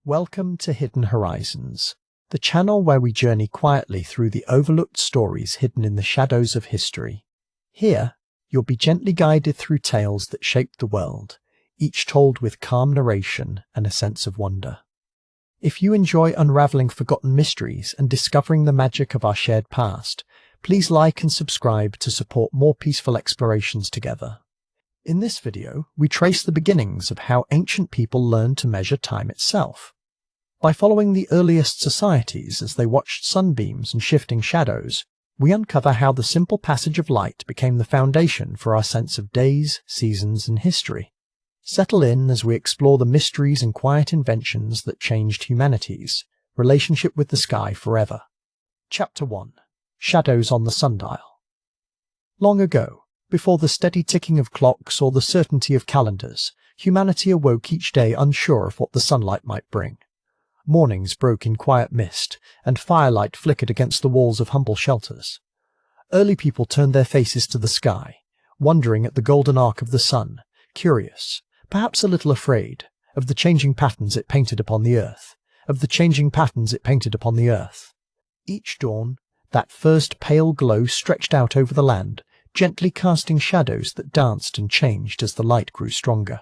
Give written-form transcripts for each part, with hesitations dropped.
Welcome to Hidden Horizons, the channel where we journey quietly through the overlooked stories hidden in the shadows of history. Here, you'll be gently guided through tales that shaped the world, each told with calm narration and a sense of wonder. If you enjoy unraveling forgotten mysteries and discovering the magic of our shared past, please like and subscribe to support more peaceful explorations together. In this video, we trace the beginnings of how ancient people learned to measure time itself. By following the earliest societies as they watched sunbeams and shifting shadows, we uncover how the simple passage of light became the foundation for our sense of days, seasons, and history. Settle in as we explore the mysteries and quiet inventions that changed humanity's relationship with the sky forever. Chapter 1. Shadows on the Sundial. Long ago, before the steady ticking of clocks or the certainty of calendars, humanity awoke each day unsure of what the sunlight might bring. Mornings broke in quiet mist, and firelight flickered against the walls of humble shelters. Early people turned their faces to the sky, wondering at the golden arc of the sun, curious, perhaps a little afraid, of the changing patterns it painted upon the earth, Each dawn, that first pale glow stretched out over the land, gently casting shadows that danced and changed as the light grew stronger.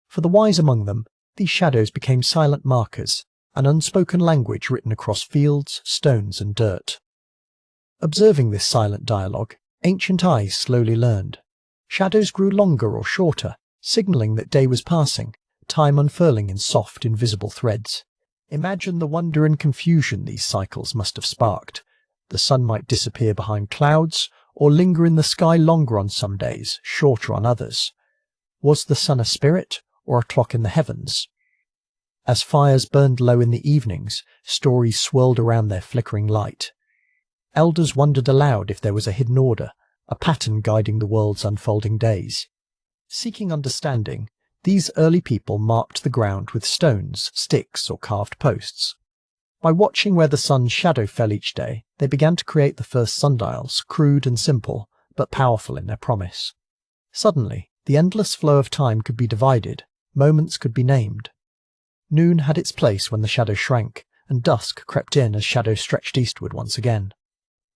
For the wise among them, these shadows became silent markers, an unspoken language written across fields, stones, and dirt. Observing this silent dialogue, ancient eyes slowly learned. Shadows grew longer or shorter, signaling that day was passing, time unfurling in soft, invisible threads. Imagine the wonder and confusion these cycles must have sparked. The sun might disappear behind clouds, or linger in the sky longer on some days, shorter on others. Was the sun a spirit, or a clock in the heavens? As fires burned low in the evenings, stories swirled around their flickering light. Elders wondered aloud if there was a hidden order, a pattern guiding the world's unfolding days. Seeking understanding, these early people marked the ground with stones, sticks, or carved posts. By watching where the sun's shadow fell each day, they began to create the first sundials, crude and simple, but powerful in their promise. Suddenly, the endless flow of time could be divided, moments could be named. Noon had its place when the shadow shrank, and dusk crept in as shadows stretched eastward once again.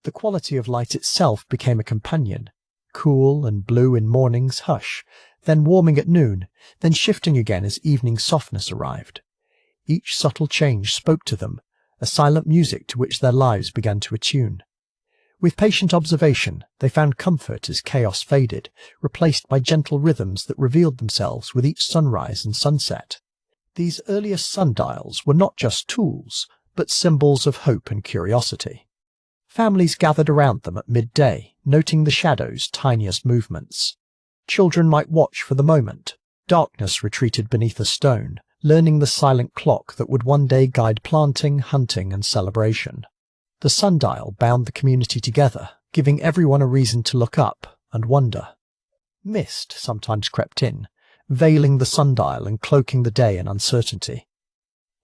The quality of light itself became a companion, cool and blue in morning's hush, then warming at noon, then shifting again as evening's softness arrived. Each subtle change spoke to them, a silent music to which their lives began to attune. With patient observation, they found comfort as chaos faded, replaced by gentle rhythms that revealed themselves with each sunrise and sunset. These earliest sundials were not just tools, but symbols of hope and curiosity. Families gathered around them at midday, noting the shadows' tiniest movements. Children might watch for the moment. Darkness retreated beneath a stone, learning the silent clock that would one day guide planting, hunting, and celebration. The sundial bound the community together, giving everyone a reason to look up and wonder. Mist sometimes crept in, veiling the sundial and cloaking the day in uncertainty.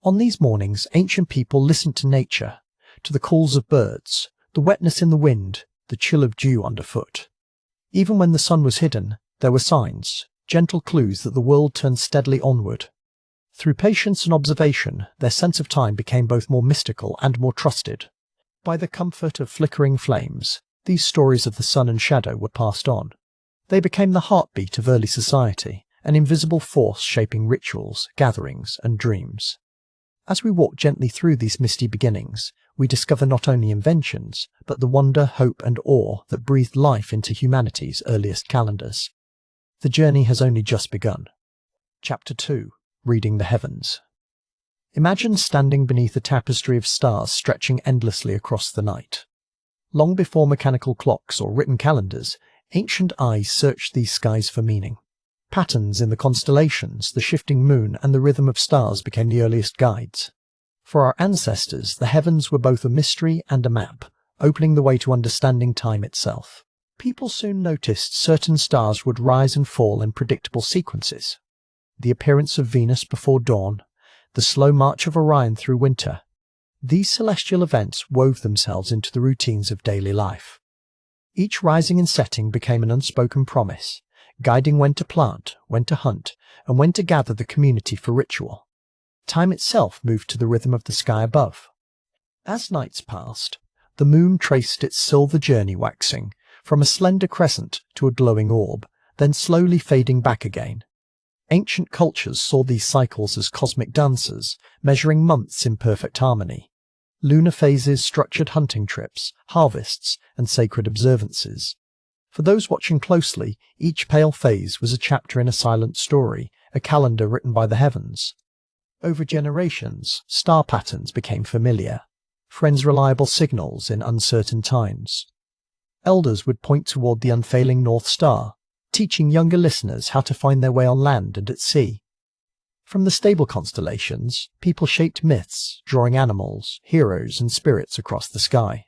On these mornings, ancient people listened to nature, to the calls of birds, the wetness in the wind, the chill of dew underfoot. Even when the sun was hidden, there were signs, gentle clues that the world turned steadily onward. Through patience and observation, their sense of time became both more mystical and more trusted. By the comfort of flickering flames, these stories of the sun and shadow were passed on. They became the heartbeat of early society, an invisible force shaping rituals, gatherings, and dreams. As we walk gently through these misty beginnings, we discover not only inventions, but the wonder, hope, and awe that breathed life into humanity's earliest calendars. The journey has only just begun. Chapter 2. Reading the Heavens. Imagine standing beneath a tapestry of stars stretching endlessly across the night. Long before mechanical clocks or written calendars, ancient eyes searched these skies for meaning. Patterns in the constellations, the shifting moon, and the rhythm of stars became the earliest guides. For our ancestors, the heavens were both a mystery and a map, opening the way to understanding time itself. People soon noticed certain stars would rise and fall in predictable sequences. The appearance of Venus before dawn, the slow march of Orion through winter. These celestial events wove themselves into the routines of daily life. Each rising and setting became an unspoken promise, guiding when to plant, when to hunt, and when to gather the community for ritual. time itself moved to the rhythm of the sky above. As nights passed, the moon traced its silver journey, waxing from a slender crescent to a glowing orb, then slowly fading back again. Ancient cultures saw these cycles as cosmic dancers, measuring months in perfect harmony. Lunar phases structured hunting trips, harvests, and sacred observances. For those watching closely, each pale phase was a chapter in a silent story, a calendar written by the heavens. Over generations, star patterns became familiar, friends' reliable signals in uncertain times. Elders would point toward the unfailing North Star, teaching younger listeners how to find their way on land and at sea. From the stable constellations, people shaped myths, drawing animals, heroes, and spirits across the sky.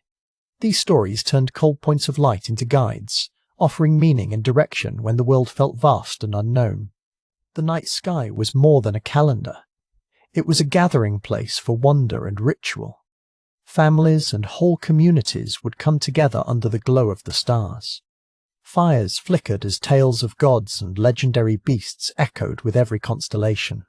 These stories turned cold points of light into guides, offering meaning and direction when the world felt vast and unknown. The night sky was more than a calendar. It was a gathering place for wonder and ritual. Families and whole communities would come together under the glow of the stars. Fires flickered as tales of gods and legendary beasts echoed with every constellation.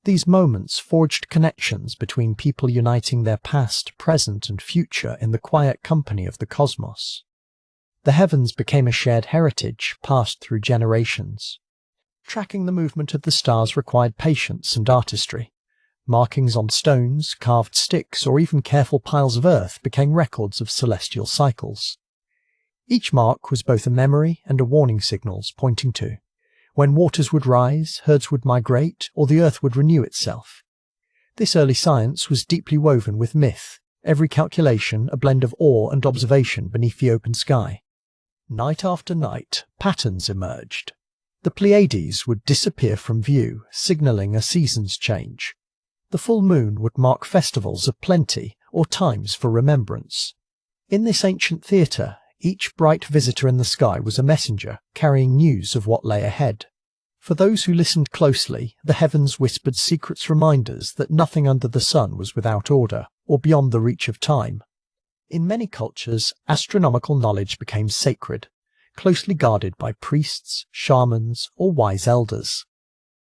These moments forged connections between people uniting their past, present, and future in the quiet company of the cosmos. The heavens became a shared heritage passed through generations. Tracking the movement of the stars required patience and artistry. Markings on stones, carved sticks, or even careful piles of earth became records of celestial cycles. Each mark was both a memory and a warning signals pointing to when waters would rise, herds would migrate, or the earth would renew itself. This early science was deeply woven with myth, every calculation a blend of awe and observation beneath the open sky. Night after night, patterns emerged. The Pleiades would disappear from view, signaling a season's change. The full moon would mark festivals of plenty or times for remembrance. In this ancient theatre, each bright visitor in the sky was a messenger, carrying news of what lay ahead. For those who listened closely, the heavens whispered secrets, reminders that nothing under the sun was without order, or beyond the reach of time. In many cultures, astronomical knowledge became sacred, closely guarded by priests, shamans, or wise elders.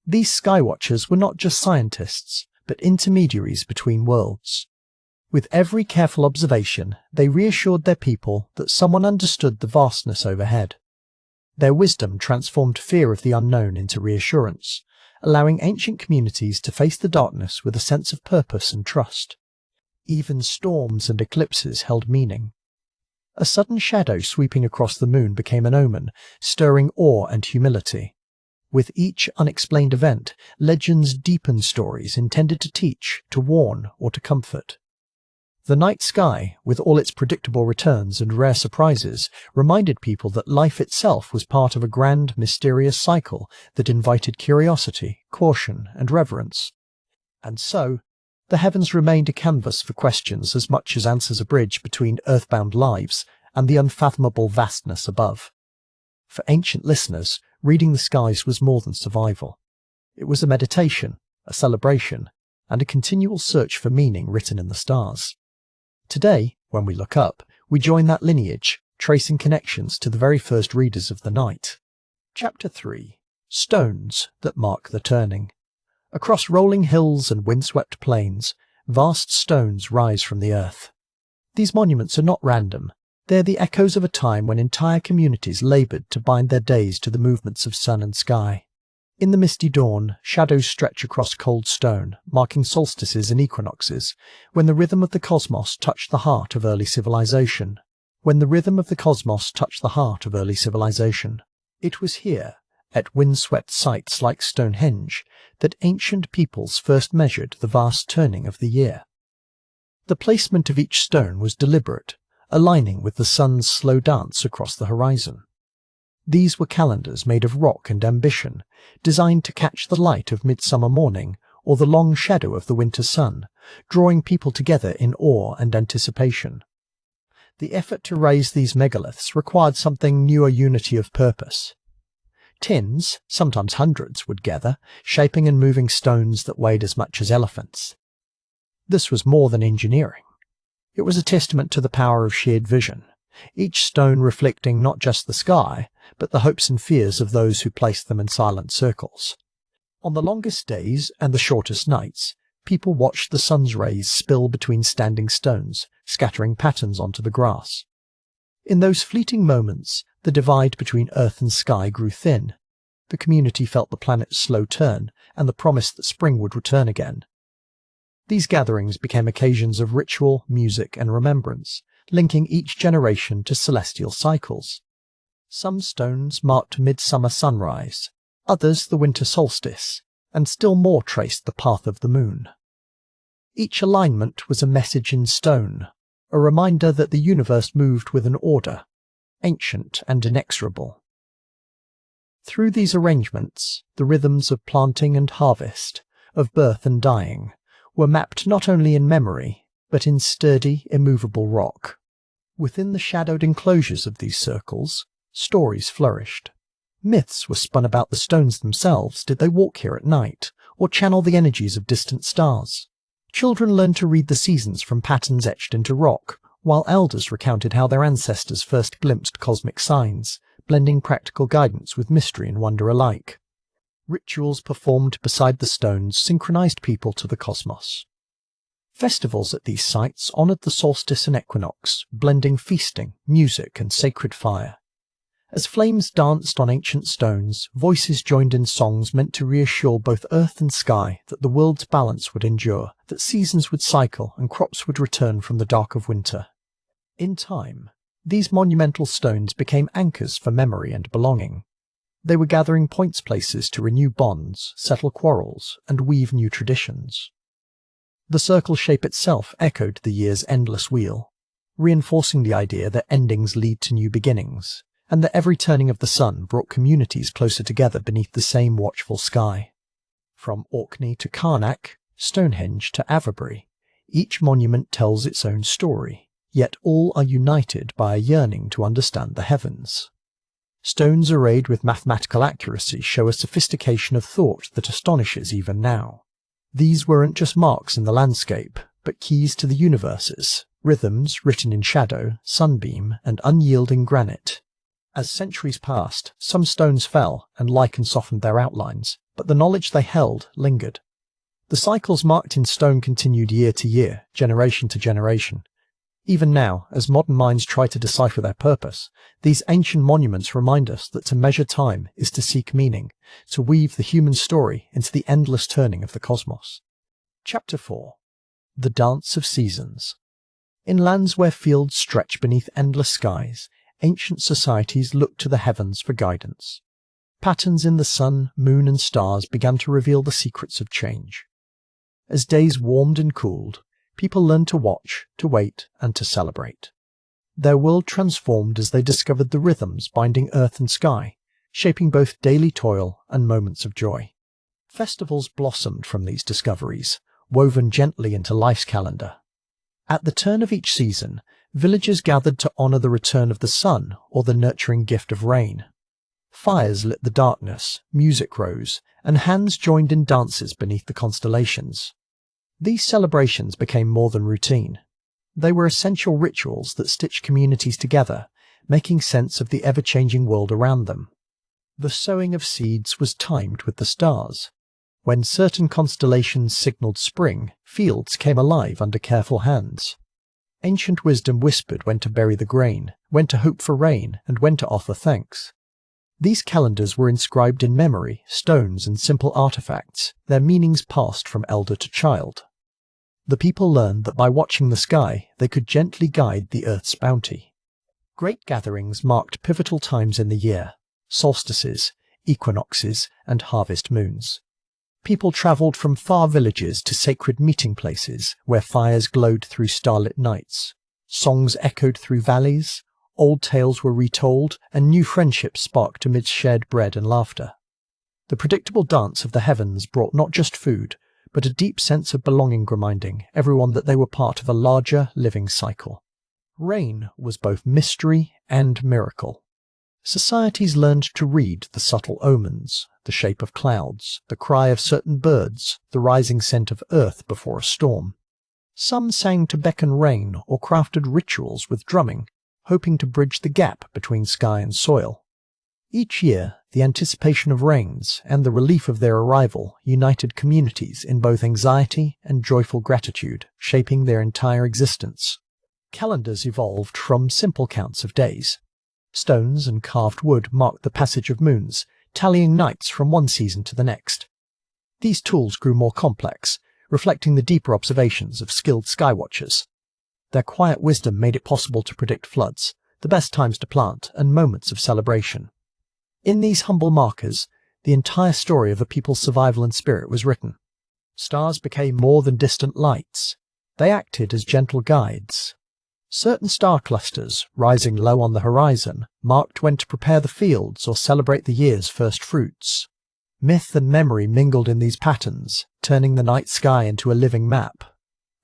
These skywatchers were not just scientists, but intermediaries between worlds. With every careful observation, they reassured their people that someone understood the vastness overhead. Their wisdom transformed fear of the unknown into reassurance, allowing ancient communities to face the darkness with a sense of purpose and trust. Even storms and eclipses held meaning. A sudden shadow sweeping across the moon became an omen, stirring awe and humility. With each unexplained event, legends deepened stories intended to teach, to warn, or to comfort. The night sky, with all its predictable returns and rare surprises, reminded people that life itself was part of a grand, mysterious cycle that invited curiosity, caution, and reverence. And so, the heavens remained a canvas for questions as much as answers, a bridge between earthbound lives and the unfathomable vastness above. For ancient listeners, reading the skies was more than survival. It was a meditation, a celebration, and a continual search for meaning written in the stars. Today, when we look up, we join that lineage, tracing connections to the very first readers of the night. Chapter 3. Stones that mark the turning. Across rolling hills and windswept plains, vast stones rise from the earth. These monuments are not random. They're the echoes of a time when entire communities laboured to bind their days to the movements of sun and sky. In the misty dawn, shadows stretch across cold stone, marking solstices and equinoxes, when the rhythm of the cosmos touched the heart of early civilization. It was here, at windswept sites like Stonehenge, that ancient peoples first measured the vast turning of the year. The placement of each stone was deliberate, aligning with the sun's slow dance across the horizon. These were calendars made of rock and ambition, designed to catch the light of midsummer morning or the long shadow of the winter sun, drawing people together in awe and anticipation. The effort to raise these megaliths required something new, a unity of purpose. Tins, sometimes hundreds, would gather, shaping and moving stones that weighed as much as elephants. This was more than engineering. It was a testament to the power of shared vision, each stone reflecting not just the sky, but the hopes and fears of those who placed them in silent circles. On the longest days and the shortest nights, People watched the sun's rays spill between standing stones, scattering patterns onto the grass. In those fleeting moments, the divide between earth and sky grew thin. The community felt the planet's slow turn and the promise that spring would return again. These gatherings became occasions of ritual, music, and remembrance, linking each generation to celestial cycles. Some stones marked midsummer sunrise, others the winter solstice, and still more traced the path of the moon. Each alignment was a message in stone, a reminder that the universe moved with an order, ancient and inexorable. Through these arrangements, the rhythms of planting and harvest, of birth and dying, were mapped not only in memory, but in sturdy, immovable rock. Within the shadowed enclosures of these circles, stories flourished. Myths were spun about the stones themselves. Did they walk here at night, or channel the energies of distant stars? Children learned to read the seasons from patterns etched into rock, while elders recounted how their ancestors first glimpsed cosmic signs, blending practical guidance with mystery and wonder alike. Rituals performed beside the stones synchronized people to the cosmos. Festivals at these sites honored the solstice and equinox, blending feasting, music, and sacred fire. As flames danced on ancient stones, voices joined in songs meant to reassure both earth and sky that the world's balance would endure, that seasons would cycle and crops would return from the dark of winter. In time, these monumental stones became anchors for memory and belonging. They were gathering points places to renew bonds, settle quarrels, and weave new traditions. The circle shape itself echoed the year's endless wheel, reinforcing the idea that endings lead to new beginnings, and that every turning of the sun brought communities closer together beneath the same watchful sky. From Orkney to Carnac, Stonehenge to Avebury, each monument tells its own story, yet all are united by a yearning to understand the heavens. Stones arrayed with mathematical accuracy show a sophistication of thought that astonishes even now. These weren't just marks in the landscape, but keys to the universes, rhythms written in shadow, sunbeam, and unyielding granite. As centuries passed, some stones fell and lichen softened their outlines, but the knowledge they held lingered. The cycles marked in stone continued year to year, generation to generation. Even now, as modern minds try to decipher their purpose, these ancient monuments remind us that to measure time is to seek meaning, to weave the human story into the endless turning of the cosmos. Chapter 4. The Dance of Seasons. In lands where fields stretch beneath endless skies, ancient societies looked to the heavens for guidance. Patterns in the sun, moon, and stars began to reveal the secrets of change. As days warmed and cooled, people learned to watch, to wait, and to celebrate. Their world transformed as they discovered the rhythms binding earth and sky, shaping both daily toil and moments of joy. Festivals blossomed from these discoveries, woven gently into life's calendar. At the turn of each season, villagers gathered to honor the return of the sun or the nurturing gift of rain. Fires lit the darkness, music rose, and hands joined in dances beneath the constellations. These celebrations became more than routine. They were essential rituals that stitched communities together, making sense of the ever-changing world around them. The sowing of seeds was timed with the stars. When certain constellations signaled spring, fields came alive under careful hands. Ancient wisdom whispered when to bury the grain, when to hope for rain, and when to offer thanks. These calendars were inscribed in memory, stones, and simple artifacts, their meanings passed from elder to child. The people learned that by watching the sky, they could gently guide the earth's bounty. Great gatherings marked pivotal times in the year: solstices, equinoxes, and harvest moons. People travelled from far villages to sacred meeting places where fires glowed through starlit nights. Songs echoed through valleys, old tales were retold, and new friendships sparked amidst shared bread and laughter. The predictable dance of the heavens brought not just food, but a deep sense of belonging, reminding everyone that they were part of a larger living cycle. Rain was both mystery and miracle. Societies learned to read the subtle omens, the shape of clouds, the cry of certain birds, the rising scent of earth before a storm. Some sang to beckon rain or crafted rituals with drumming, hoping to bridge the gap between sky and soil. Each year, the anticipation of rains and the relief of their arrival united communities in both anxiety and joyful gratitude, shaping their entire existence. Calendars evolved from simple counts of days. Stones and carved wood marked the passage of moons, tallying nights from one season to the next. These tools grew more complex, reflecting the deeper observations of skilled skywatchers. Their quiet wisdom made it possible to predict floods, the best times to plant, and moments of celebration. In these humble markers, the entire story of a people's survival and spirit was written. Stars became more than distant lights. They acted as gentle guides. Certain star clusters, rising low on the horizon, marked when to prepare the fields or celebrate the year's first fruits. Myth and memory mingled in these patterns, turning the night sky into a living map.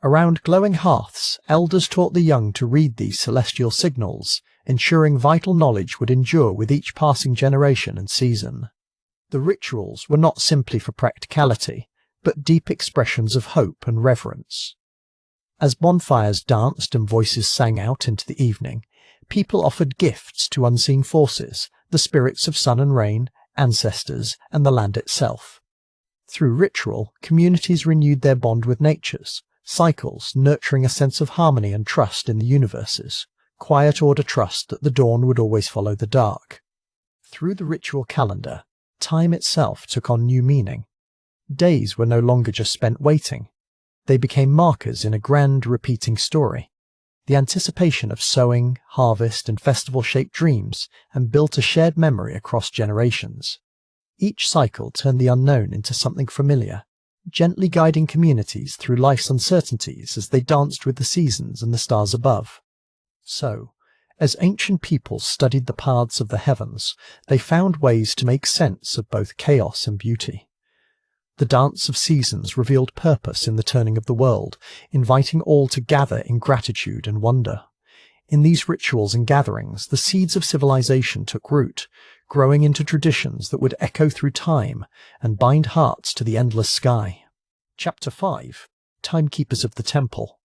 Around glowing hearths, elders taught the young to read these celestial signals, ensuring vital knowledge would endure with each passing generation and season. The rituals were not simply for practicality, but deep expressions of hope and reverence. As bonfires danced and voices sang out into the evening, people offered gifts to unseen forces, the spirits of sun and rain, ancestors, and the land itself. Through ritual, communities renewed their bond with nature's cycles, nurturing a sense of harmony and trust in the universes, quiet order trust that the dawn would always follow the dark. Through the ritual calendar, time itself took on new meaning. Days were no longer just spent waiting. They became markers in a grand, repeating story. The anticipation of sowing, harvest, and festival shaped dreams and built a shared memory across generations. Each cycle turned the unknown into something familiar, gently guiding communities through life's uncertainties as they danced with the seasons and the stars above. So, as ancient peoples studied the paths of the heavens, they found ways to make sense of both chaos and beauty. The dance of seasons revealed purpose in the turning of the world, inviting all to gather in gratitude and wonder. In these rituals and gatherings, the seeds of civilization took root, growing into traditions that would echo through time and bind hearts to the endless sky. Chapter 5. Timekeepers of the Temple.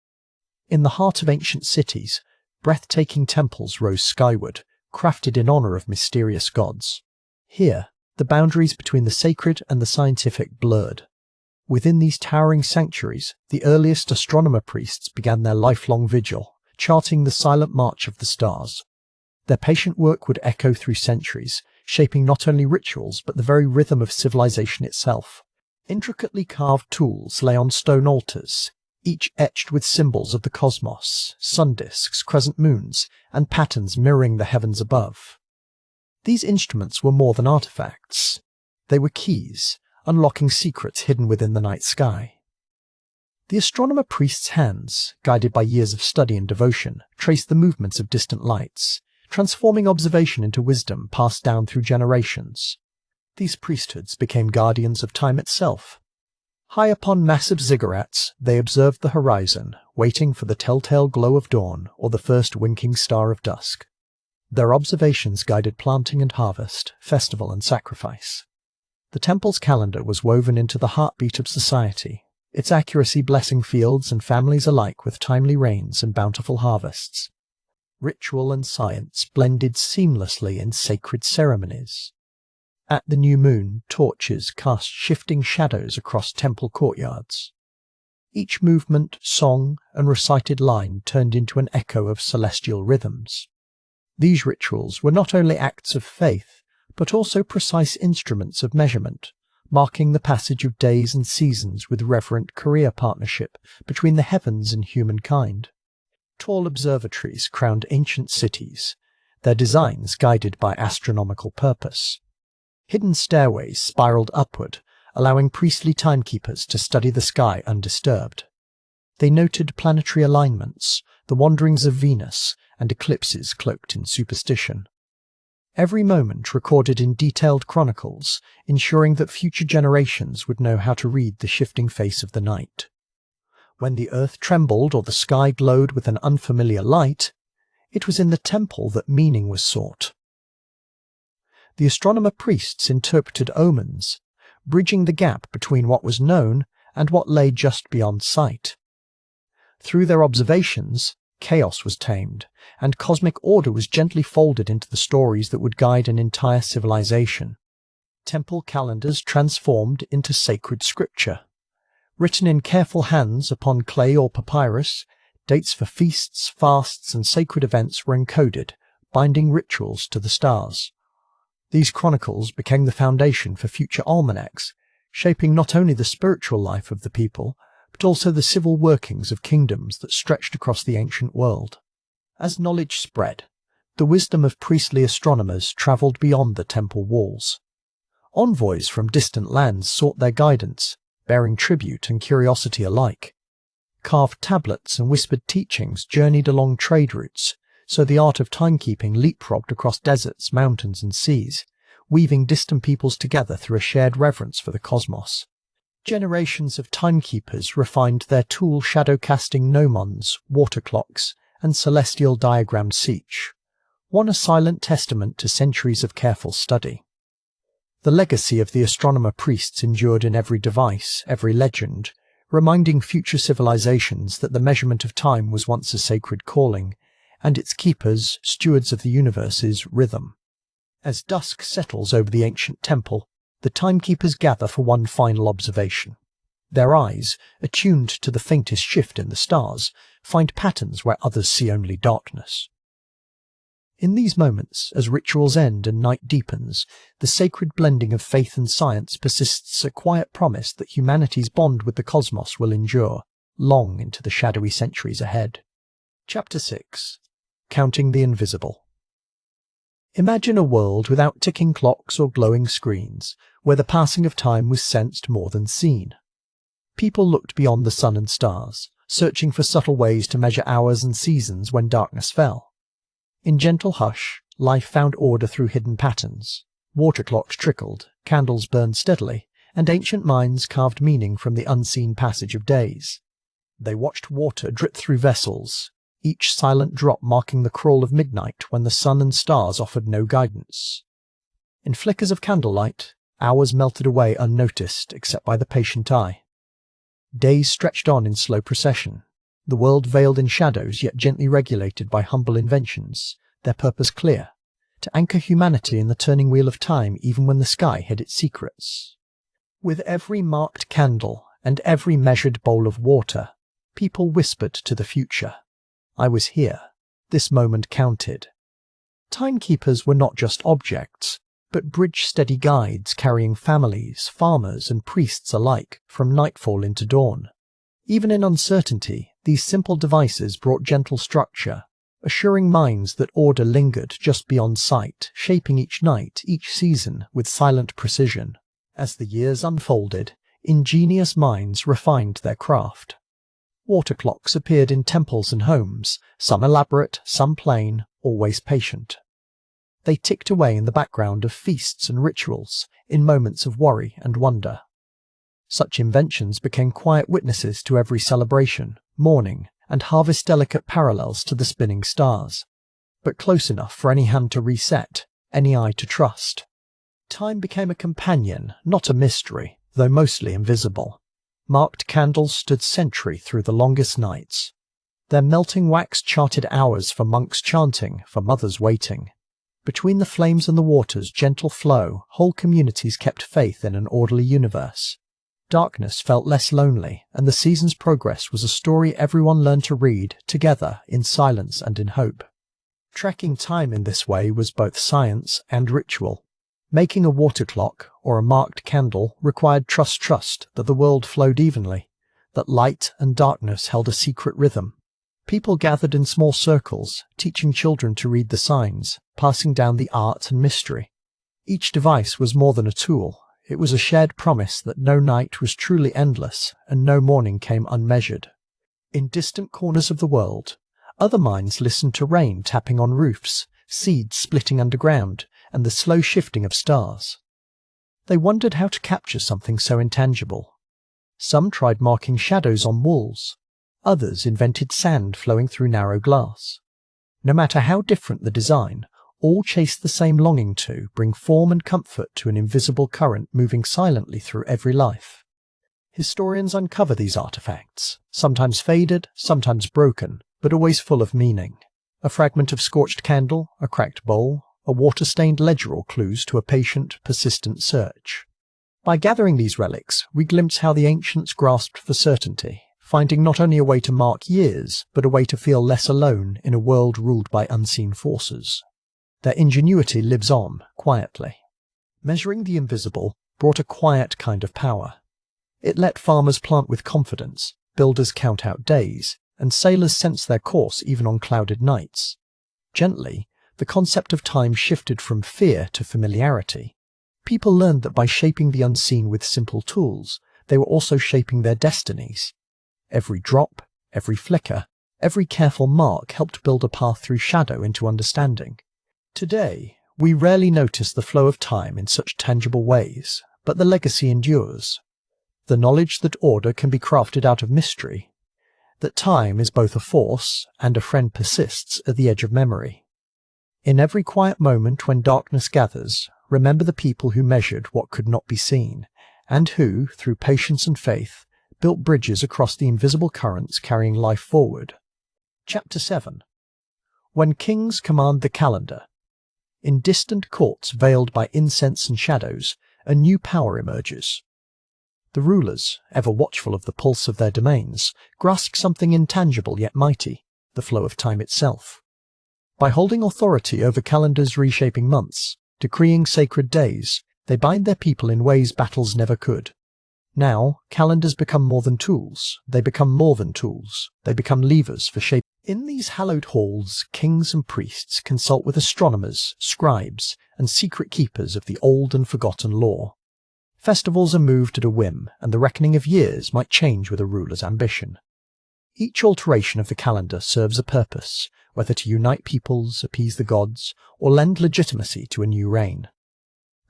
In the heart of ancient cities, breathtaking temples rose skyward, crafted in honor of mysterious gods. Here, the boundaries between the sacred and the scientific blurred. Within these towering sanctuaries, the earliest astronomer priests began their lifelong vigil, charting the silent march of the stars. Their patient work would echo through centuries, shaping not only rituals but the very rhythm of civilization itself. Intricately carved tools lay on stone altars, each etched with symbols of the cosmos, sun disks, crescent moons, and patterns mirroring the heavens above. These instruments were more than artifacts. They were keys, unlocking secrets hidden within the night sky. The astronomer priest's hands, guided by years of study and devotion, traced the movements of distant lights, transforming observation into wisdom passed down through generations. These priesthoods became guardians of time itself. High upon massive ziggurats, they observed the horizon, waiting for the telltale glow of dawn or the first winking star of dusk. Their observations guided planting and harvest, festival and sacrifice. The temple's calendar was woven into the heartbeat of society, its accuracy blessing fields and families alike with timely rains and bountiful harvests. Ritual and science blended seamlessly in sacred ceremonies. At the new moon, torches cast shifting shadows across temple courtyards. Each movement, song, and recited line turned into an echo of celestial rhythms. These rituals were not only acts of faith, but also precise instruments of measurement, marking the passage of days and seasons with reverent career partnership between the heavens and humankind. Tall observatories crowned ancient cities, their designs guided by astronomical purpose. Hidden stairways spiraled upward, allowing priestly timekeepers to study the sky undisturbed. They noted planetary alignments, the wanderings of Venus, and eclipses cloaked in superstition. Every moment recorded in detailed chronicles, ensuring that future generations would know how to read the shifting face of the night. When the earth trembled or the sky glowed with an unfamiliar light, it was in the temple that meaning was sought. The astronomer priests interpreted omens, bridging the gap between what was known and what lay just beyond sight. Through their observations, chaos was tamed, and cosmic order was gently folded into the stories that would guide an entire civilization. Temple calendars transformed into sacred scripture. Written in careful hands upon clay or papyrus, dates for feasts, fasts, and sacred events were encoded, binding rituals to the stars. These chronicles became the foundation for future almanacs, shaping not only the spiritual life of the people, but also the civil workings of kingdoms that stretched across the ancient world. As knowledge spread, the wisdom of priestly astronomers travelled beyond the temple walls. Envoys from distant lands sought their guidance, bearing tribute and curiosity alike. Carved tablets and whispered teachings journeyed along trade routes, so the art of timekeeping leapfrogged across deserts, mountains, and seas, weaving distant peoples together through a shared reverence for the cosmos. Generations of timekeepers refined their tool shadow-casting gnomons, water clocks, and celestial diagrammed seach, one a silent testament to centuries of careful study. The legacy of the astronomer priests endured in every device, every legend, reminding future civilizations that the measurement of time was once a sacred calling, and its keepers, stewards of the universe's rhythm. As dusk settles over the ancient temple, the timekeepers gather for one final observation. Their eyes, attuned to the faintest shift in the stars, find patterns where others see only darkness. In these moments, as rituals end and night deepens, the sacred blending of faith and science persists, a quiet promise that humanity's bond with the cosmos will endure, long into the shadowy centuries ahead. Chapter 6. Counting the Invisible. Imagine a world without ticking clocks or glowing screens, where the passing of time was sensed more than seen. People looked beyond the sun and stars, searching for subtle ways to measure hours and seasons when darkness fell. In gentle hush, life found order through hidden patterns. Water clocks trickled, candles burned steadily, and ancient minds carved meaning from the unseen passage of days. They watched water drip through vessels, each silent drop marking the crawl of midnight when the sun and stars offered no guidance. In flickers of candlelight, hours melted away unnoticed except by the patient eye. Days stretched on in slow procession, the world veiled in shadows yet gently regulated by humble inventions, their purpose clear, to anchor humanity in the turning wheel of time even when the sky hid its secrets. With every marked candle and every measured bowl of water, people whispered to the future. I was here. This moment counted. Timekeepers were not just objects, but bridge-steady guides carrying families, farmers, and priests alike from nightfall into dawn. Even in uncertainty, these simple devices brought gentle structure, assuring minds that order lingered just beyond sight, shaping each night, each season with silent precision. As the years unfolded, ingenious minds refined their craft. Water clocks appeared in temples and homes, some elaborate, some plain, always patient. They ticked away in the background of feasts and rituals, in moments of worry and wonder. Such inventions became quiet witnesses to every celebration, mourning, and harvest-delicate parallels to the spinning stars, but close enough for any hand to reset, any eye to trust. Time became a companion, not a mystery, though mostly invisible. Marked candles stood sentry through the longest nights. Their melting wax charted hours for monks chanting, for mothers waiting. Between the flames and the water's gentle flow, whole communities kept faith in an orderly universe. Darkness felt less lonely, and the season's progress was a story everyone learned to read, together, in silence and in hope. Tracking time in this way was both science and ritual. Making a water clock, or a marked candle, required trust that the world flowed evenly, that light and darkness held a secret rhythm. People gathered in small circles, teaching children to read the signs, passing down the art and mystery. Each device was more than a tool. It was a shared promise that no night was truly endless and no morning came unmeasured. In distant corners of the world, other minds listened to rain tapping on roofs, seeds splitting underground, and the slow shifting of stars. They wondered how to capture something so intangible. Some tried marking shadows on walls. Others invented sand flowing through narrow glass. No matter how different the design, all chased the same longing to bring form and comfort to an invisible current moving silently through every life. Historians uncover these artifacts, sometimes faded, sometimes broken, but always full of meaning. A fragment of scorched candle, a cracked bowl, a water-stained ledger all clues to a patient, persistent search. By gathering these relics, we glimpse how the ancients grasped for certainty, finding not only a way to mark years, but a way to feel less alone in a world ruled by unseen forces. Their ingenuity lives on, quietly. Measuring the invisible brought a quiet kind of power. It let farmers plant with confidence, builders count out days, and sailors sense their course even on clouded nights. Gently, the concept of time shifted from fear to familiarity. People learned that by shaping the unseen with simple tools, they were also shaping their destinies. Every drop, every flicker, every careful mark helped build a path through shadow into understanding. Today, we rarely notice the flow of time in such tangible ways, but the legacy endures. The knowledge that order can be crafted out of mystery, that time is both a force and a friend persists at the edge of memory. In every quiet moment when darkness gathers, remember the people who measured what could not be seen, and who, through patience and faith, built bridges across the invisible currents carrying life forward. Chapter 7. When Kings Command the Calendar. In distant courts veiled by incense and shadows, a new power emerges. The rulers, ever watchful of the pulse of their domains, grasp something intangible yet mighty, the flow of time itself. By holding authority over calendars reshaping months, decreeing sacred days, they bind their people in ways battles never could. Now, calendars become more than tools, they become more than tools, they become levers for shape. In these hallowed halls, kings and priests consult with astronomers, scribes, and secret keepers of the old and forgotten lore. Festivals are moved at a whim, and the reckoning of years might change with a ruler's ambition. Each alteration of the calendar serves a purpose, whether to unite peoples, appease the gods, or lend legitimacy to a new reign.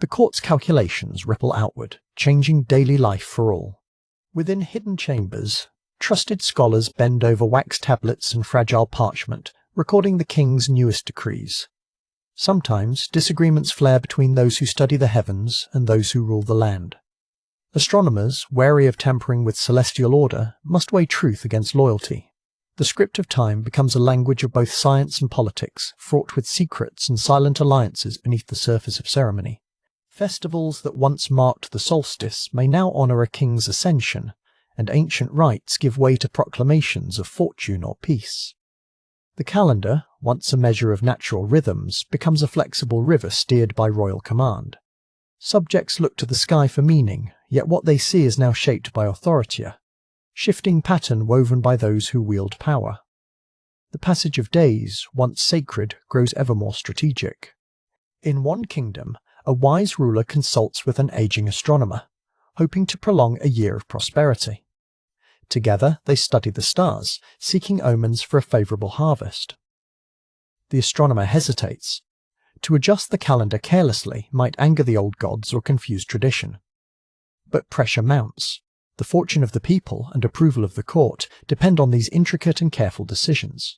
The court's calculations ripple outward, changing daily life for all. Within hidden chambers, trusted scholars bend over wax tablets and fragile parchment, recording the king's newest decrees. Sometimes disagreements flare between those who study the heavens and those who rule the land. Astronomers, wary of tampering with celestial order, must weigh truth against loyalty. The script of time becomes a language of both science and politics, fraught with secrets and silent alliances beneath the surface of ceremony. Festivals that once marked the solstice may now honour a king's ascension, and ancient rites give way to proclamations of fortune or peace. The calendar, once a measure of natural rhythms, becomes a flexible river steered by royal command. Subjects look to the sky for meaning, yet what they see is now shaped by authority, shifting pattern woven by those who wield power. The passage of days, once sacred, grows ever more strategic. In one kingdom, a wise ruler consults with an aging astronomer, hoping to prolong a year of prosperity. Together they study the stars, seeking omens for a favourable harvest. The astronomer hesitates. To adjust the calendar carelessly might anger the old gods or confuse tradition. But pressure mounts. The fortune of the people and approval of the court depend on these intricate and careful decisions.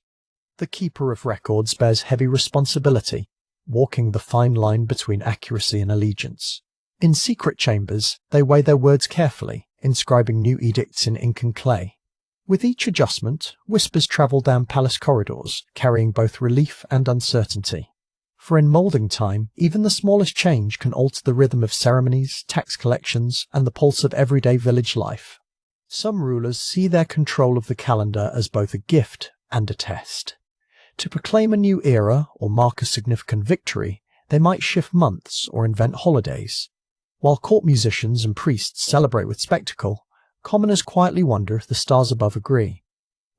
The keeper of records bears heavy responsibility, walking the fine line between accuracy and allegiance. In secret chambers, they weigh their words carefully, inscribing new edicts in ink and clay. With each adjustment, whispers travel down palace corridors, carrying both relief and uncertainty. For in moulding time, even the smallest change can alter the rhythm of ceremonies, tax collections, and the pulse of everyday village life. Some rulers see their control of the calendar as both a gift and a test. To proclaim a new era or mark a significant victory, they might shift months or invent holidays. While court musicians and priests celebrate with spectacle, commoners quietly wonder if the stars above agree.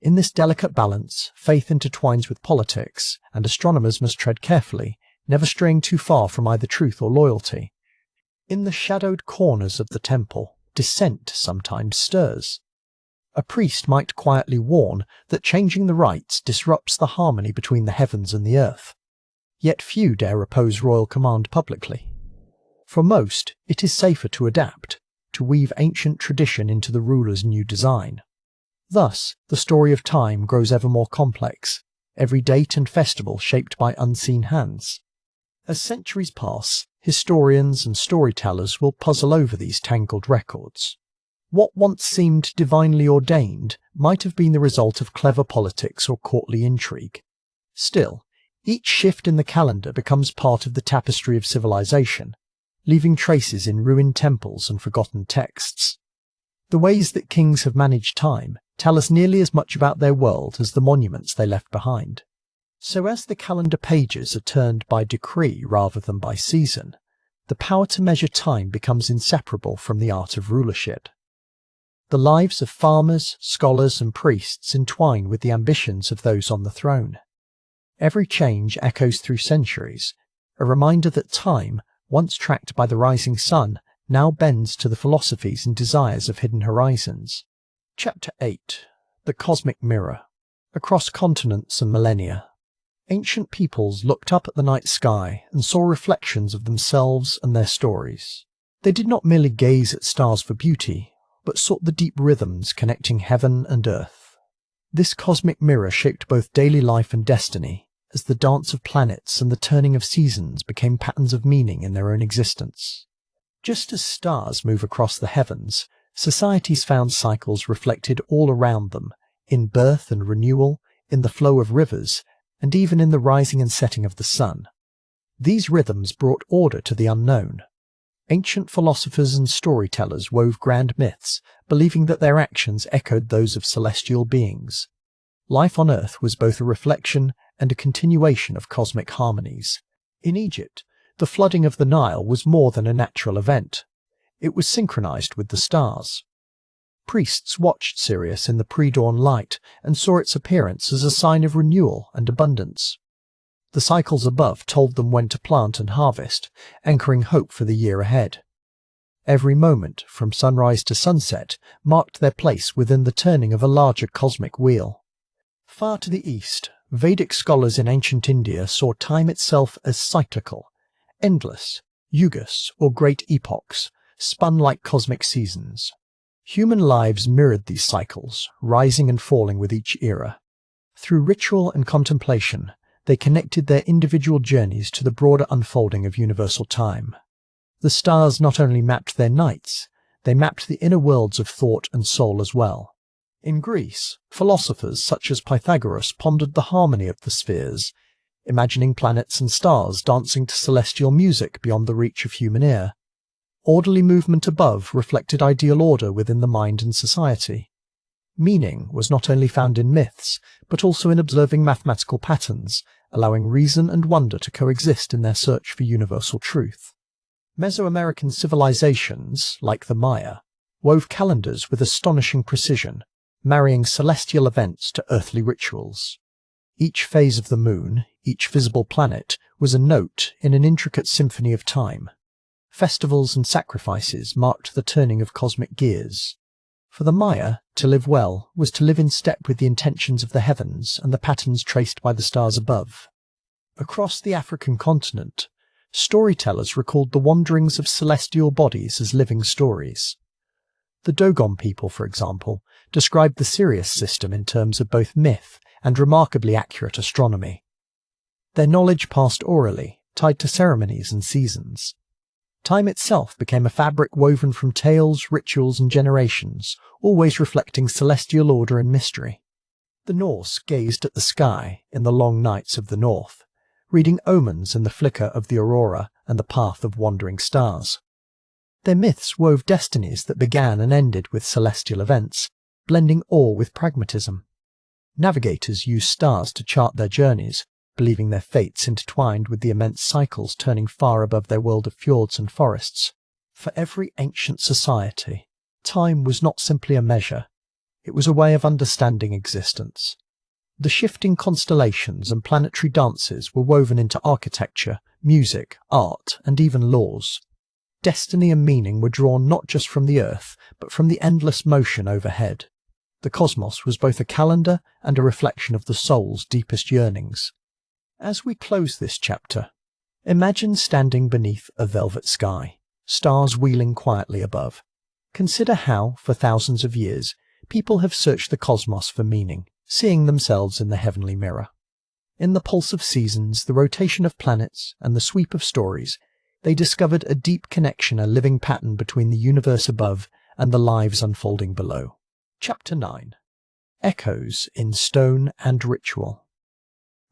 In this delicate balance, faith intertwines with politics, and astronomers must tread carefully, never straying too far from either truth or loyalty. In the shadowed corners of the temple, dissent sometimes stirs. A priest might quietly warn that changing the rites disrupts the harmony between the heavens and the earth. Yet few dare oppose royal command publicly. For most, it is safer to adapt, to weave ancient tradition into the ruler's new design. Thus, the story of time grows ever more complex, every date and festival shaped by unseen hands. As centuries pass, historians and storytellers will puzzle over these tangled records. What once seemed divinely ordained might have been the result of clever politics or courtly intrigue. Still, each shift in the calendar becomes part of the tapestry of civilization, leaving traces in ruined temples and forgotten texts. The ways that kings have managed time tell us nearly as much about their world as the monuments they left behind. So as the calendar pages are turned by decree rather than by season, the power to measure time becomes inseparable from the art of rulership. The lives of farmers, scholars, and priests entwine with the ambitions of those on the throne. Every change echoes through centuries, a reminder that time, once tracked by the rising sun, now bends to the philosophies and desires of hidden horizons. Chapter 8. The Cosmic Mirror. Across continents and millennia, ancient peoples looked up at the night sky and saw reflections of themselves and their stories. They did not merely gaze at stars for beauty, but sought the deep rhythms connecting heaven and earth. This cosmic mirror shaped both daily life and destiny, as the dance of planets and the turning of seasons became patterns of meaning in their own existence. Just as stars move across the heavens, societies found cycles reflected all around them, in birth and renewal, in the flow of rivers, and even in the rising and setting of the sun. These rhythms brought order to the unknown. Ancient philosophers and storytellers wove grand myths, believing that their actions echoed those of celestial beings. Life on Earth was both a reflection and a continuation of cosmic harmonies. In Egypt, the flooding of the Nile was more than a natural event. It was synchronized with the stars. Priests watched Sirius in the pre-dawn light and saw its appearance as a sign of renewal and abundance. The cycles above told them when to plant and harvest, anchoring hope for the year ahead. Every moment, from sunrise to sunset, marked their place within the turning of a larger cosmic wheel. Far to the east, Vedic scholars in ancient India saw time itself as cyclical, endless, yugas, or great epochs, spun like cosmic seasons. Human lives mirrored these cycles, rising and falling with each era. Through ritual and contemplation, they connected their individual journeys to the broader unfolding of universal time. The stars not only mapped their nights, they mapped the inner worlds of thought and soul as well. In Greece, philosophers such as Pythagoras pondered the harmony of the spheres, imagining planets and stars dancing to celestial music beyond the reach of human ear. Orderly movement above reflected ideal order within the mind and society. Meaning was not only found in myths, but also in observing mathematical patterns, allowing reason and wonder to coexist in their search for universal truth. Mesoamerican civilizations, like the Maya, wove calendars with astonishing precision, marrying celestial events to earthly rituals. Each phase of the moon, each visible planet, was a note in an intricate symphony of time. Festivals and sacrifices marked the turning of cosmic gears. For the Maya, to live well was to live in step with the intentions of the heavens and the patterns traced by the stars above. Across the African continent, storytellers recalled the wanderings of celestial bodies as living stories. The Dogon people, for example, described the Sirius system in terms of both myth and remarkably accurate astronomy. Their knowledge passed orally, tied to ceremonies and seasons. Time itself became a fabric woven from tales, rituals, and generations, always reflecting celestial order and mystery. The Norse gazed at the sky in the long nights of the north, reading omens in the flicker of the aurora and the path of wandering stars. Their myths wove destinies that began and ended with celestial events, blending awe with pragmatism. Navigators used stars to chart their journeys, believing their fates intertwined with the immense cycles turning far above their world of fjords and forests. For every ancient society, time was not simply a measure, it was a way of understanding existence. The shifting constellations and planetary dances were woven into architecture, music, art, and even laws. Destiny and meaning were drawn not just from the earth, but from the endless motion overhead. The cosmos was both a calendar and a reflection of the soul's deepest yearnings. As we close this chapter, imagine standing beneath a velvet sky, stars wheeling quietly above. Consider how, for thousands of years, people have searched the cosmos for meaning, seeing themselves in the heavenly mirror. In the pulse of seasons, the rotation of planets, and the sweep of stories, they discovered a deep connection, a living pattern between the universe above and the lives unfolding below. Chapter 9. Echoes in Stone and Ritual.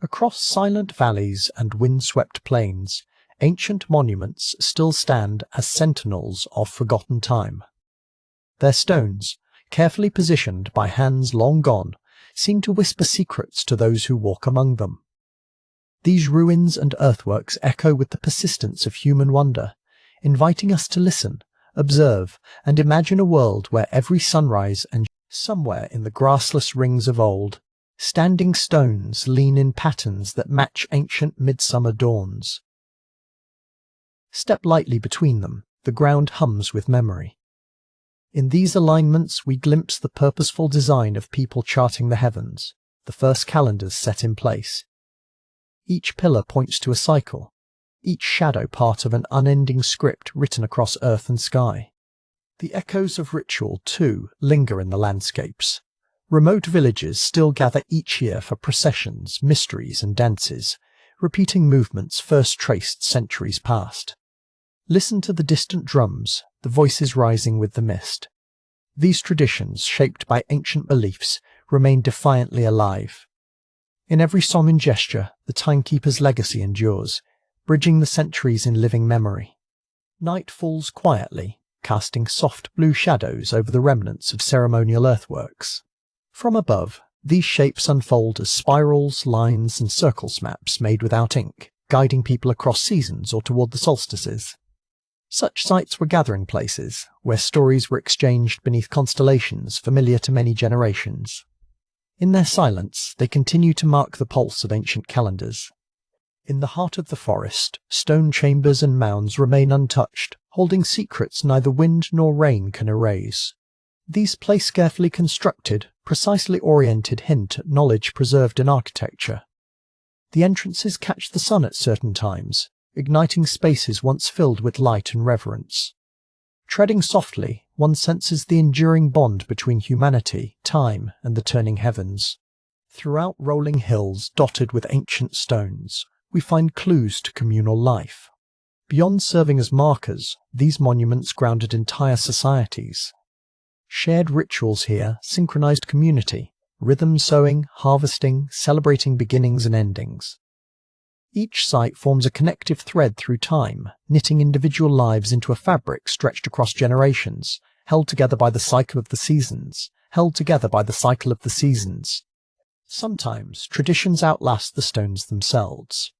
Across silent valleys and wind-swept plains, ancient monuments still stand as sentinels of forgotten time. Their stones, carefully positioned by hands long gone, seem to whisper secrets to those who walk among them. These ruins and earthworks echo with the persistence of human wonder, inviting us to listen, observe, and imagine a world where every sunrise and somewhere in the grassless rings of old, standing stones lean in patterns that match ancient midsummer dawns. Step lightly between them, the ground hums with memory. In these alignments we glimpse the purposeful design of people charting the heavens, the first calendars set in place. Each pillar points to a cycle, each shadow part of an unending script written across earth and sky. The echoes of ritual, too, linger in the landscapes. Remote villages still gather each year for processions, mysteries, and dances, repeating movements first traced centuries past. Listen to the distant drums, the voices rising with the mist. These traditions, shaped by ancient beliefs, remain defiantly alive. In every song and gesture, the timekeeper's legacy endures, bridging the centuries in living memory. Night falls quietly, casting soft blue shadows over the remnants of ceremonial earthworks. From above, these shapes unfold as spirals, lines, and circles maps made without ink, guiding people across seasons or toward the solstices. Such sites were gathering places, where stories were exchanged beneath constellations familiar to many generations. In their silence, they continue to mark the pulse of ancient calendars. In the heart of the forest, stone chambers and mounds remain untouched, holding secrets neither wind nor rain can erase. These place carefully constructed, precisely oriented hint at knowledge preserved in architecture. The entrances catch the sun at certain times, igniting spaces once filled with light and reverence. Treading softly, one senses the enduring bond between humanity, time, and the turning heavens. Throughout rolling hills dotted with ancient stones, we find clues to communal life. Beyond serving as markers, these monuments grounded entire societies. Shared rituals here synchronized community, rhythm sowing, harvesting, celebrating beginnings and endings. Each site forms a connective thread through time, knitting individual lives into a fabric stretched across generations, held together by the cycle of the seasons. Sometimes traditions outlast the stones themselves.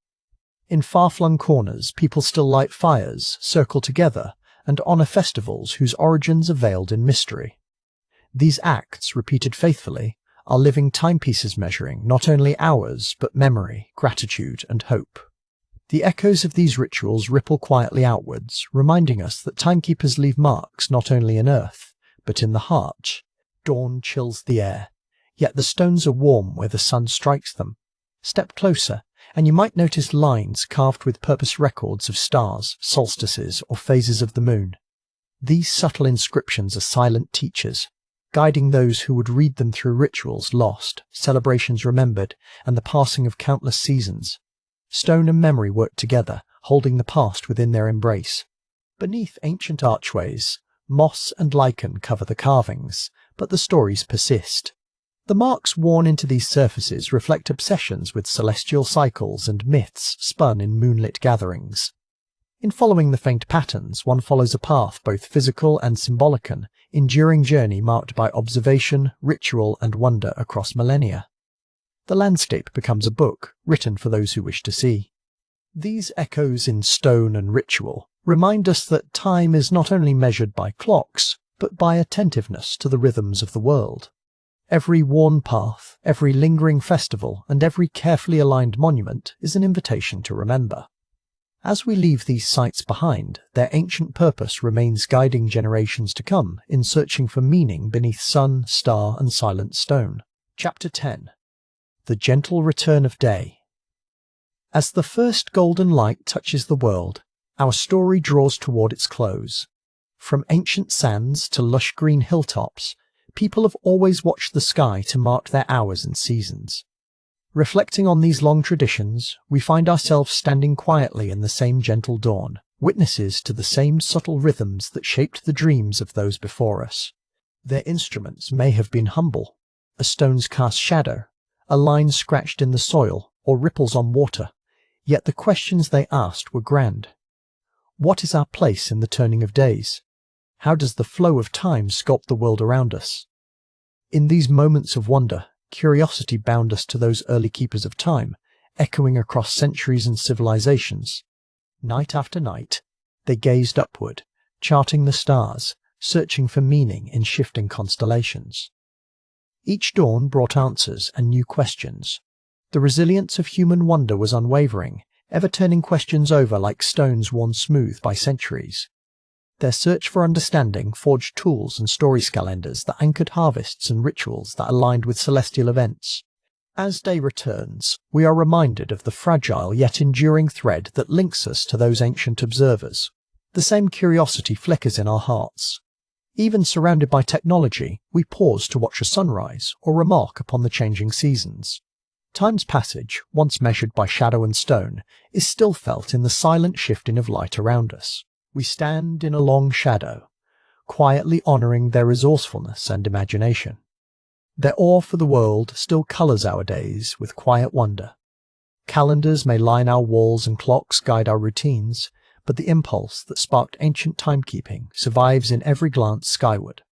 In far-flung corners, people still light fires, circle together, and honor festivals whose origins are veiled in mystery. These acts, repeated faithfully, are living timepieces measuring not only hours, but memory, gratitude, and hope. The echoes of these rituals ripple quietly outwards, reminding us that timekeepers leave marks not only in earth, but in the heart. Dawn chills the air, yet the stones are warm where the sun strikes them. Step closer, and you might notice lines carved with purpose records of stars, solstices, or phases of the moon. These subtle inscriptions are silent teachers, guiding those who would read them through rituals lost, celebrations remembered, and the passing of countless seasons. Stone and memory work together, holding the past within their embrace. Beneath ancient archways, moss and lichen cover the carvings, but the stories persist. The marks worn into these surfaces reflect obsessions with celestial cycles and myths spun in moonlit gatherings. In following the faint patterns, one follows a path both physical and symbolic, an enduring journey marked by observation, ritual, and wonder across millennia. The landscape becomes a book, written for those who wish to see. These echoes in stone and ritual remind us that time is not only measured by clocks, but by attentiveness to the rhythms of the world. Every worn path, every lingering festival, and every carefully aligned monument is an invitation to remember. As we leave these sites behind, their ancient purpose remains guiding generations to come in searching for meaning beneath sun, star, and silent stone. Chapter 10. The Gentle Return of Day. As the first golden light touches the world, our story draws toward its close. From ancient sands to lush green hilltops, people have always watched the sky to mark their hours and seasons. Reflecting on these long traditions, we find ourselves standing quietly in the same gentle dawn, witnesses to the same subtle rhythms that shaped the dreams of those before us. Their instruments may have been humble, a stone's cast shadow, a line scratched in the soil, or ripples on water, yet the questions they asked were grand. What is our place in the turning of days? How does the flow of time sculpt the world around us? In these moments of wonder, curiosity bound us to those early keepers of time, echoing across centuries and civilizations. Night after night, they gazed upward, charting the stars, searching for meaning in shifting constellations. Each dawn brought answers and new questions. The resilience of human wonder was unwavering, ever turning questions over like stones worn smooth by centuries. Their search for understanding forged tools and story calendars that anchored harvests and rituals that aligned with celestial events. As day returns, we are reminded of the fragile yet enduring thread that links us to those ancient observers. The same curiosity flickers in our hearts. Even surrounded by technology, we pause to watch a sunrise or remark upon the changing seasons. Time's passage, once measured by shadow and stone, is still felt in the silent shifting of light around us. We stand in a long shadow, quietly honouring their resourcefulness and imagination. Their awe for the world still colours our days with quiet wonder. Calendars may line our walls and clocks guide our routines, but the impulse that sparked ancient timekeeping survives in every glance skyward.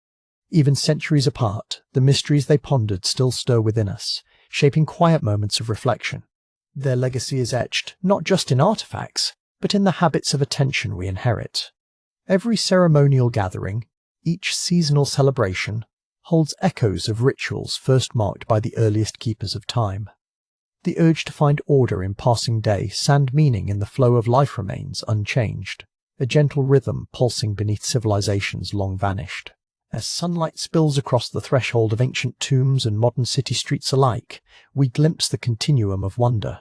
Even centuries apart, the mysteries they pondered still stir within us, shaping quiet moments of reflection. Their legacy is etched not just in artifacts, but in the habits of attention we inherit. Every ceremonial gathering, each seasonal celebration, holds echoes of rituals first marked by the earliest keepers of time. The urge to find order in passing day and meaning in the flow of life remains unchanged, a gentle rhythm pulsing beneath civilizations long vanished. As sunlight spills across the threshold of ancient tombs and modern city streets alike, we glimpse the continuum of wonder.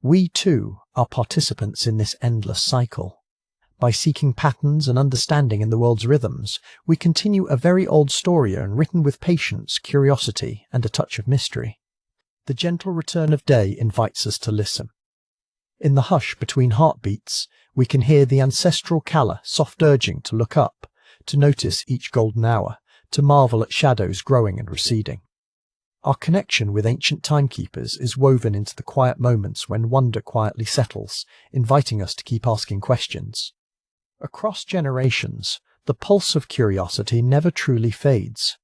We, too, are participants in this endless cycle. By seeking patterns and understanding in the world's rhythms, we continue a very old story written with patience, curiosity, and a touch of mystery. The gentle return of day invites us to listen. In the hush between heartbeats, we can hear the ancestral calla soft urging to look up, to notice each golden hour, to marvel at shadows growing and receding. Our connection with ancient timekeepers is woven into the quiet moments when wonder quietly settles, inviting us to keep asking questions. Across generations, the pulse of curiosity never truly fades.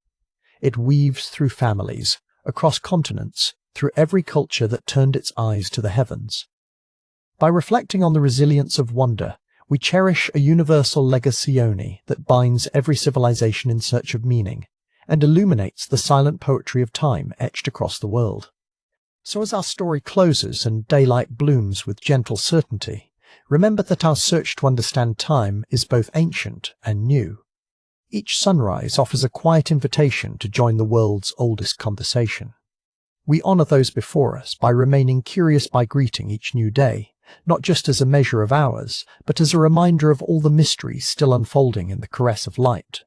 It weaves through families, across continents, through every culture that turned its eyes to the heavens. By reflecting on the resilience of wonder, we cherish a universal legazione that binds every civilization in search of meaning, and illuminates the silent poetry of time etched across the world. So as our story closes and daylight blooms with gentle certainty, remember that our search to understand time is both ancient and new. Each sunrise offers a quiet invitation to join the world's oldest conversation. We honour those before us by remaining curious by greeting each new day, not just as a measure of hours, but as a reminder of all the mysteries still unfolding in the caress of light.